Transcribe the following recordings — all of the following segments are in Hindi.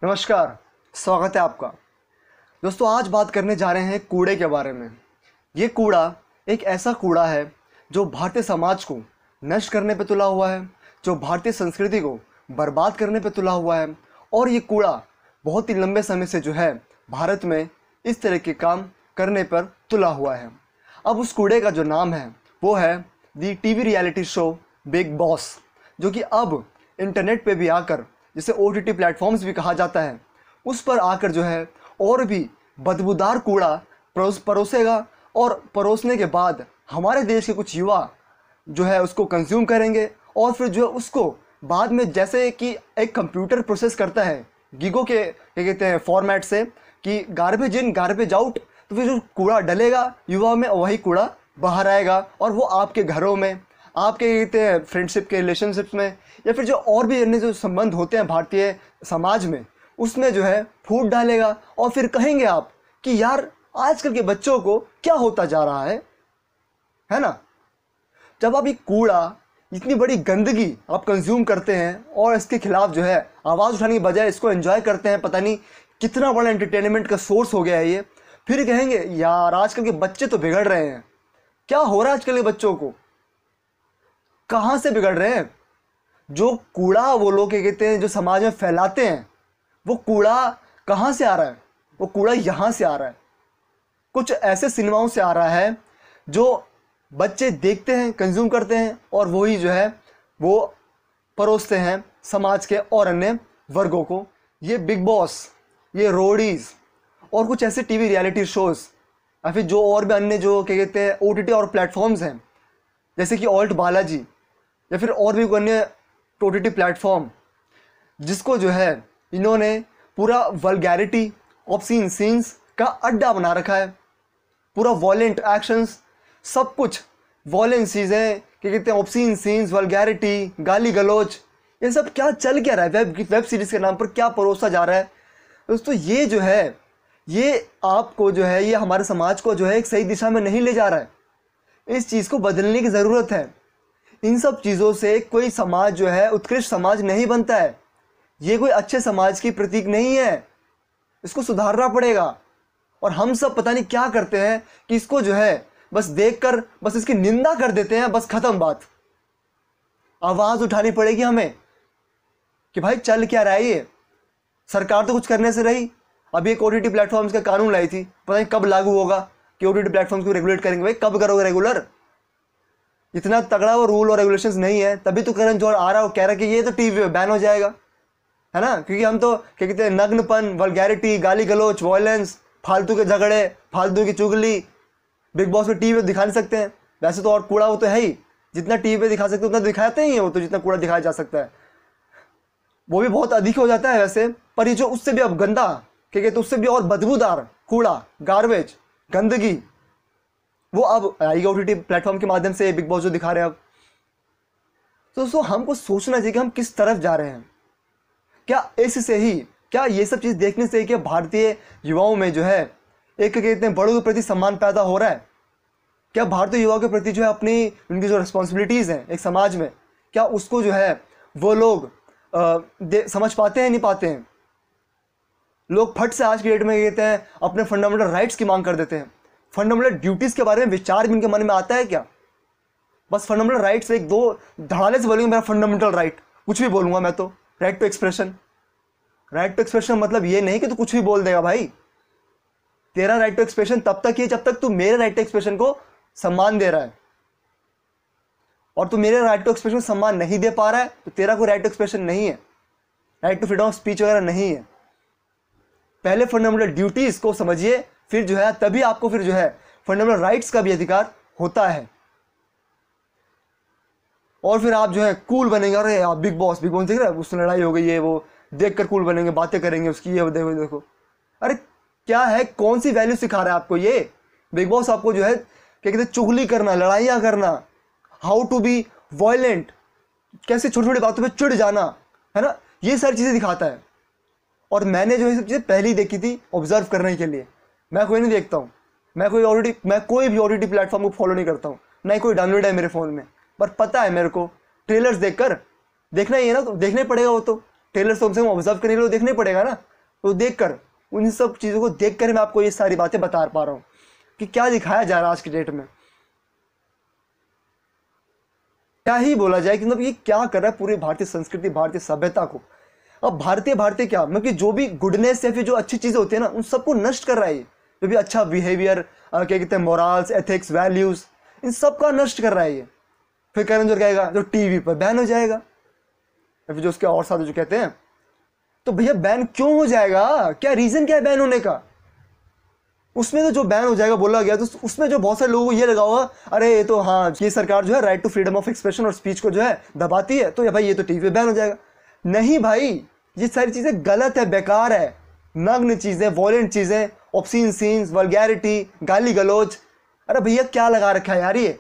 नमस्कार, स्वागत है आपका। दोस्तों, आज बात करने जा रहे हैं कूड़े के बारे में। ये कूड़ा एक ऐसा कूड़ा है जो भारतीय समाज को नष्ट करने पे तुला हुआ है, जो भारतीय संस्कृति को बर्बाद करने पे तुला हुआ है। और ये कूड़ा बहुत ही लंबे समय से जो है भारत में इस तरह के काम करने पर तुला हुआ है। अब उस कूड़े का जो नाम है वो है the TV reality show Bigg Boss, जो कि अब इंटरनेट पे भी आकर, जिसे OTT प्लेटफॉर्म्स भी कहा जाता है, उस पर आकर जो है और भी बदबूदार कूड़ा परोसेगा। और परोसने के बाद हमारे देश के कुछ युवा जो है उसको कंज्यूम करेंगे और फिर जो है उसको बाद में, जैसे कि एक कंप्यूटर प्रोसेस करता है गीगो के क्या कहते हैं फॉर्मेट से, कि गार्बेज इन गार्बेज आउट, तो फिर जो कूड़ा डलेगा युवा में वही कूड़ा बाहर आएगा और वो आपके घरों में, आपके कहते हैं फ्रेंडशिप के रिलेशनशिप्स में, या फिर जो और भी अन्य जो संबंध होते हैं भारतीय समाज में, उसमें जो है फूट डालेगा। और फिर कहेंगे आप कि यार आजकल के बच्चों को क्या होता जा रहा है ना। जब आप ये कूड़ा, इतनी बड़ी गंदगी आप कंज्यूम करते हैं और इसके खिलाफ जो है आवाज़ उठाने की बजाय इसको एंजॉय करते हैं, पता नहीं कितना बड़ा एंटरटेनमेंट का सोर्स हो गया है ये, फिर कहेंगे यार आजकल के बच्चे तो बिगड़ रहे हैं। क्या हो रहा है आजकल के बच्चों को? कहाँ से बिगड़ रहे हैं? जो कूड़ा वो लोग क्या कहते हैं जो समाज में फैलाते हैं, वो कूड़ा कहाँ से आ रहा है? वो कूड़ा यहाँ से आ रहा है, कुछ ऐसे सिनेमाओं से आ रहा है जो बच्चे देखते हैं, कंज्यूम करते हैं और वही जो है वो परोसते हैं समाज के और अन्य वर्गों को। ये बिग बॉस, ये रोडीज और कुछ ऐसे टीवी रियलिटी शोज़, या फिर जो और भी अन्य जो क्या कहते हैं OTT और प्लेटफॉर्म्स हैं, जैसे कि ऑल्ट बालाजी या फिर और भी अन्य OTT प्लेटफॉर्म, जिसको जो है इन्होंने पूरा वल्गैरिटी, ऑब्सीन सीन्स का अड्डा बना रखा है। पूरा वॉलेंट एक्शंस, सब कुछ वॉलेंट चीज़ें, क्या कहते हैं ऑब्सीन सीन्स, वल्गैरिटी, गाली गलौज, ये सब क्या चल क्या रहा है? वेब सीरीज़ के नाम पर क्या परोसा जा रहा है दोस्तों? ये जो है ये आपको जो है ये हमारे समाज को जो है एक सही दिशा में नहीं ले जा रहा है। इस चीज़ को बदलने की ज़रूरत है। इन सब चीज़ों से कोई समाज जो है उत्कृष्ट समाज नहीं बनता है। ये कोई अच्छे समाज की प्रतीक नहीं है। इसको सुधारना पड़ेगा। और हम सब पता नहीं क्या करते हैं कि इसको जो है बस देखकर बस इसकी निंदा कर देते हैं, बस ख़त्म बात। आवाज़ उठानी पड़ेगी हमें कि भाई चल क्या रहा है ये। सरकार तो कुछ करने से रही। अभी एक OTT प्लेटफॉर्म्स का कानून लाई थी, पता नहीं कब लागू होगा कि OTT प्लेटफॉर्म्स को रेगुलेट करेंगे। भाई कब करोगे रेगुलर? इतना तगड़ा वो रूल और रेगुलेशंस नहीं है, तभी तो करण जौहर आ रहा है, कह रहा है कि ये तो टीवी पे बैन हो जाएगा, है ना। क्योंकि हम तो क्या कहते हैं नग्नपन, वल्गैरिटी, गाली गलौच, वायलेंस, फालतू के झगड़े, फालतू की चुगली बिग बॉस में टीवी पे दिखा नहीं सकते हैं। वैसे तो और कूड़ा वो तो है ही, जितना टीवी पे दिखा सकते उतना दिखाते ही है वो तो, जितना कूड़ा दिखाया जा सकता है वो भी बहुत अधिक हो जाता है वैसे। पर ये जो उससे भी अब गंदा, क्या कहते हैं उससे भी और बदबूदार कूड़ा, गार्बेज, गंदगी, वो अब आएगा OTT प्लेटफॉर्म के माध्यम से बिग बॉस जो दिखा रहे हैं अब। तो दोस्तों हमको सोचना चाहिए कि हम किस तरफ जा रहे हैं। क्या इससे ही, क्या ये सब चीज़ देखने से क्या भारतीय युवाओं में जो है एक क्या कहते हैं बड़ों के प्रति सम्मान पैदा हो रहा है? क्या भारतीय युवाओं के प्रति जो है अपनी उनकी जो रिस्पॉन्सिबिलिटीज़ हैं एक समाज में, क्या उसको जो है वो लोग समझ पाते हैं, नहीं पाते हैं? लोग फट से आज की डेट में कहते हैं अपने फंडामेंटल राइट्स की मांग कर देते हैं। फंडामेंटल ड्यूटीज़ के बारे में विचार भी इनके मन में आता है क्या? बस फंडामेंटल राइट्स एक दो धड़ाले से बोलेंगे मेरा फंडामेंटल राइट, कुछ भी बोलूँगा मैं तो। Right to expression, right to expression मतलब ये नहीं कि तू कुछ भी बोल देगा भाई। तेरा राइट टू एक्सप्रेशन तब तक ही जब तक तू मेरे राइट टू एक्सप्रेशन को सम्मान दे रहा है। और तू मेरे राइट टू एक्सप्रेशन को सम्मान नहीं दे पा रहा है तो तेरा कोई राइट टू एक्सप्रेशन नहीं है, right to freedom of speech वगैरह नहीं है। पहले फंडामेंटल ड्यूटीज़ को समझिए, फिर जो है तभी आपको फिर जो है फंडामेंटल राइट्स का भी अधिकार होता है। और फिर आप जो है कूल बनेंगे। अरे आप बिग बॉस देख रहे हैं, उससे लड़ाई हो गई है, वो देख कर कूल बनेंगे, बातें करेंगे उसकी, ये देखो देखो। अरे क्या है, कौन सी वैल्यू सिखा रहा है आपको ये बिग बॉस? आपको जो है क्या कहते हैं चुगली करना, लड़ाइयाँ करना, हाउ टू बी वायलेंट, कैसे छोटी छोटी बातों पे चिढ़ जाना, है ना, ये सारी चीज़ें दिखाता है। और मैंने जो ये सब चीज़ें पहले ही देखी थी ऑब्जर्व करने के लिए। मैं कोई नहीं देखता हूँ, मैं कोई भी OTT प्लेटफॉर्म को फॉलो नहीं करता हूँ, ना ही कोई डाउनलोड है मेरे फ़ोन में। पर पता है मेरे को ट्रेलर्स देखकर देखना ही है ना, तो देखना ही पड़ेगा वो तो। टेलर सॉन्ग से ऑब्जर्व करने के लिए देखना ही पड़ेगा ना। तो देखकर, उन सब चीज़ों को देखकर मैं आपको ये सारी बातें बता पा रहा हूँ कि क्या दिखाया जा रहा है आज की डेट में। क्या ही बोला जाए कि मतलब ये क्या कर रहा है पूरी भारतीय संस्कृति, भारतीय सभ्यता को। अब भारतीय क्या मतलब कि जो भी गुडनेस या फिर जो अच्छी चीज़ें होती है ना, उन सबको नष्ट कर रहा है ये। जो भी अच्छा बिहेवियर, क्या कहते हैं, मोरल्स, एथिक्स, वैल्यूज़, इन सब का नष्ट कर रहा है ये। फिर करण जोहर कहेगा जो टीवी पर बैन हो जाएगा, या फिर जो उसके और साथ जो कहते हैं, तो भैया बैन क्यों हो जाएगा? क्या रीज़न क्या है बैन होने का? उसमें तो जो बैन हो जाएगा बोला गया, तो उसमें जो बहुत सारे लोगों को ये लगा होगा, अरे ये तो हाँ, ये सरकार जो है right to freedom of expression और स्पीच को जो है दबाती है, तो या भाई ये तो टीवी पे बैन हो जाएगा। नहीं भाई, ये सारी चीज़ें गलत है, बेकार है। नग्न चीज़ें, वॉयलेंट चीज़ें, ऑब्सीन सीन्स, वल्गैरिटी, गाली गलोच, अरे भैया क्या लगा रखा है यार? ये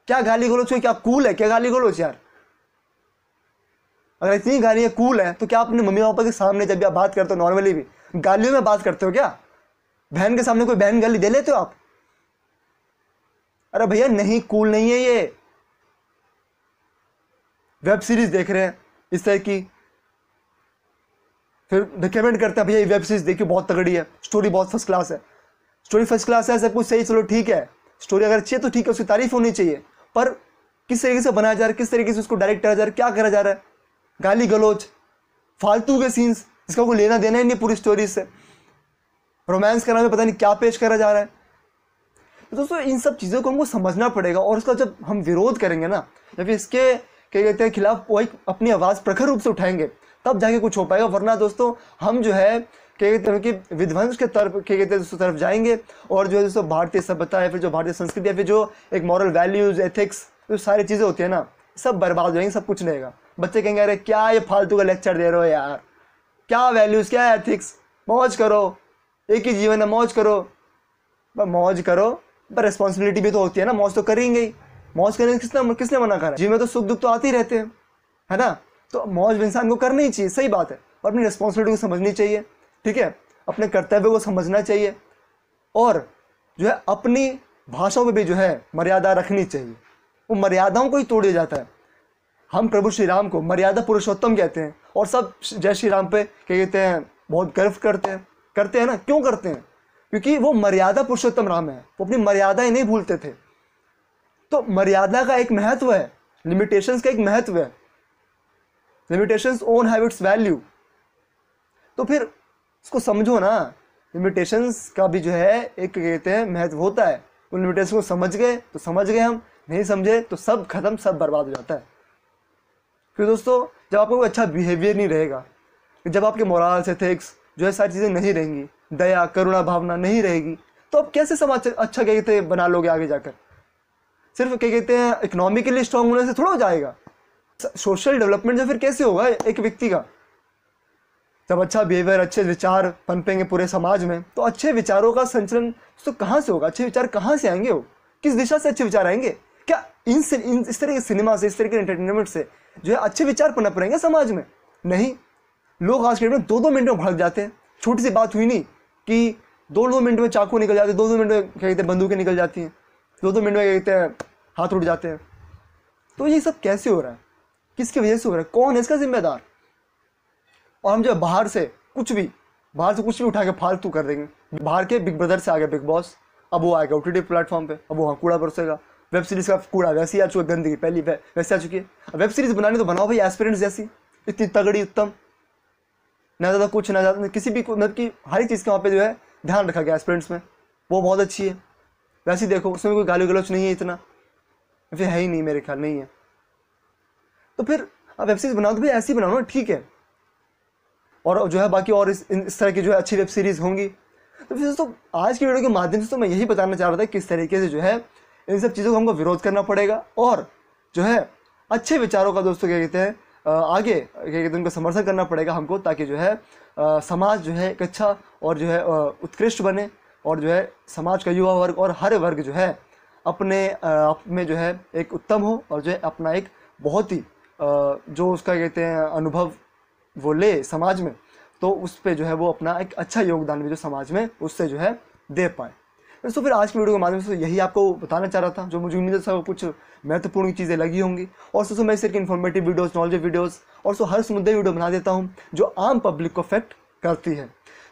क्या गाली गलोच? क्या कूल है क्या गाली गलोच यार? अगर इतनी गालियाँ कूल है तो क्या आप अपने मम्मी पापा के सामने जब भी आप बात करते हो, नॉर्मली भी गालियों में बात करते हो क्या? बहन के सामने कोई बहन गाली दे लेते हो आप? अरे भैया नहीं, कूल नहीं है ये। वेब सीरीज देख रहे हैं इस तरह की, फिर रिकमेंड करते हैं भैया ये वेब सीरीज देखिए बहुत तगड़ी है, स्टोरी बहुत फर्स्ट क्लास है। स्टोरी फर्स्ट क्लास है, सब कुछ सही, चलो ठीक है, स्टोरी अगर अच्छी है तो ठीक है, उसकी तारीफ होनी चाहिए, पर किस तरीके से बनाया जा रहा है, किस तरीके से उसको डायरेक्ट करा जा रहा है, क्या करा जा रहा है, गाली गलोच, फालतू के सीन्स जिसका कोई लेना देना ही नहीं पूरी स्टोरी से, रोमांस करना में पता नहीं क्या पेश करा जा रहा है। तो दोस्तों इन सब चीज़ों को हमको समझना पड़ेगा, और उसका जब हम विरोध करेंगे ना, या फिर इसके क्या कहते हैं खिलाफ वो एक अपनी आवाज़ प्रखर रूप से उठाएंगे, तब जाके कुछ हो पाएगा। वरना दोस्तों हम जो है क्या कहते हैं कि विध्वंस के तरफ क्या कहते हैं तरफ जाएंगे, और जो है दोस्तों भारतीय सभ्यता या फिर जो भारतीय संस्कृति या फिर जो एक मॉरल वैल्यूज़, एथिक्स, जो सारी चीज़ें होती है ना, सब बर्बाद हो जाएंगी, सब कुछ नहीं रहेगा। बच्चे कहेंगे अरे क्या ये फालतू का लेक्चर दे रहे हो यार, क्या वैल्यूज़, क्या एथिक्स, मौज करो, एक ही जीवन है, मौज करो। मौज करो, पर रिस्पॉन्सिबिलिटी भी तो होती है ना, मौज तो करेंगे ही। मौज करने किसने मना करा? जीवन में तो सुख दुख तो आते ही रहते हैं, है ना? तो मौज इंसान को करनी ही चाहिए, सही बात है, और अपनी रिस्पॉन्सिबिलिटी को समझनी चाहिए, ठीक है, अपने कर्तव्य को समझना चाहिए, और जो है अपनी भाषाओं में भी जो है मर्यादा रखनी चाहिए। वो मर्यादाओं को ही तोड़ दिया जाता है। हम प्रभु श्री राम को मर्यादा पुरुषोत्तम कहते हैं, और सब जय श्री राम पे क्या कहते हैं बहुत गर्व करते हैं ना। क्यों करते हैं? क्योंकि वो मर्यादा पुरुषोत्तम राम है, वो अपनी मर्यादाएं नहीं भूलते थे। तो मर्यादा का एक महत्व है, लिमिटेशंस का एक महत्व है, limitations own have it's value. तो फिर इसको समझो ना, लिमिटेशंस का भी जो है एक कहते हैं महत्व होता है। उन लिमिटेशंस को समझ गए तो समझ गए, हम नहीं समझे तो सब खत्म, सब बर्बाद हो जाता है। फिर दोस्तों जब आपको कोई अच्छा बिहेवियर नहीं रहेगा, जब आपके मोरल्स, एथिक्स जो है सारी चीज़ें नहीं रहेंगी, दया, करुणा भावना नहीं रहेगी, तो आप कैसे समाज अच्छा क्या कहते हैं बना लोगे आगे जाकर? सिर्फ क्या कहते हैं इकोनॉमिकली स्ट्रांग होने से थोड़ा हो जाएगा। सोशल डेवलपमेंट जो फिर कैसे होगा एक व्यक्ति का? जब अच्छा बिहेवियर, अच्छे विचार पनपेंगे पूरे समाज में, तो अच्छे विचारों का संचलन तो कहाँ से होगा? अच्छे विचार कहाँ से आएंगे? वो किस दिशा से अच्छे विचार आएंगे? क्या इस तरह के सिनेमा से, इस तरह के एंटरटेनमेंट से जो है अच्छे विचार पनप रहेंगे समाज में? नहीं। लोग आज के डेट में 2-2 मिनट में भाग जाते हैं। छोटी सी बात हुई नहीं कि 2-2 मिनट में चाकू निकल जाते हैं, 2-2 मिनट में क्या कहते हैं बंदूकें निकल जाती हैं, 2-2 मिनट में क्या कहते हैं हाथ उड़ जाते हैं। तो ये सब कैसे हो रहा है? किसकी वजह से हो रहा है? कौन है इसका जिम्मेदार? और हम जो बाहर से कुछ भी उठा के फालतू कर देंगे। बाहर के बिग ब्रदर से आ गया बिग बॉस, अब वो आएगा OTT प्लेटफॉर्म पे, अब वो कूड़ा बरसेगा। वेब सीरीज़ का कूड़ा वैसे ही आ चुका है, गंदगी पहली वैसे आ चुकी है। वेब सीरीज़ बनानी तो बनाओ भाई एस्पिरेंट्स जैसी, इतनी तगड़ी, उत्तम, ना ज़्यादा कुछ ना ज़्यादा किसी भी मतलब कि हर एक चीज़ का वहाँ पे जो है ध्यान रखा गया एस्पिरेंट्स में, वो बहुत अच्छी है। वैसे ही देखो उसमें कोई गाली गलौच नहीं है, इतना फिर है ही नहीं, मेरे ख्याल नहीं है। तो फिर आप वेब सीरीज़ बनाओ तो भाई ऐसी बनाओ ना, ठीक है। और जो है बाकी और इस तरह की जो है अच्छी वेब सीरीज़ होंगी। तो फिर दोस्तों आज की वीडियो के माध्यम से तो मैं यही बताना चाह रहा था किस तरीके से जो है इन सब चीज़ों को हमको विरोध करना पड़ेगा, और जो है अच्छे विचारों का दोस्तों क्या कहते हैं आगे क्या कहते हैं उनको समर्थन करना पड़ेगा हमको, ताकि जो है समाज जो है एक अच्छा और जो है उत्कृष्ट बने, और जो है समाज का युवा वर्ग और हर वर्ग जो है अपने आप में जो है एक उत्तम हो, और जो है अपना एक बहुत ही जो उसका कहते हैं अनुभव वो ले समाज में, तो उस पर जो है वो अपना एक अच्छा योगदान भी जो समाज में उससे जो है दे पाए। तो फिर आज की वीडियो के माध्यम से यही आपको बताना चाह रहा था, जो मुझे उम्मीद है सब कुछ महत्वपूर्ण चीज़ें लगी होंगी। और दोस्तों मैं इस तरह की इन्फॉर्मेटिव वीडियोस, नॉलेज वीडियोस और सो हर मुद्दे वीडियो बना देता हूँ जो आम पब्लिक को अफेक्ट करती है।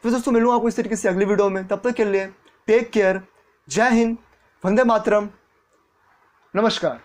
फिर दोस्तों मिलूंगा आपको इस तरीके से अगली वीडियो में, तब तक के लिए टेक केयर, जय हिंद, वंदे मातरम, नमस्कार।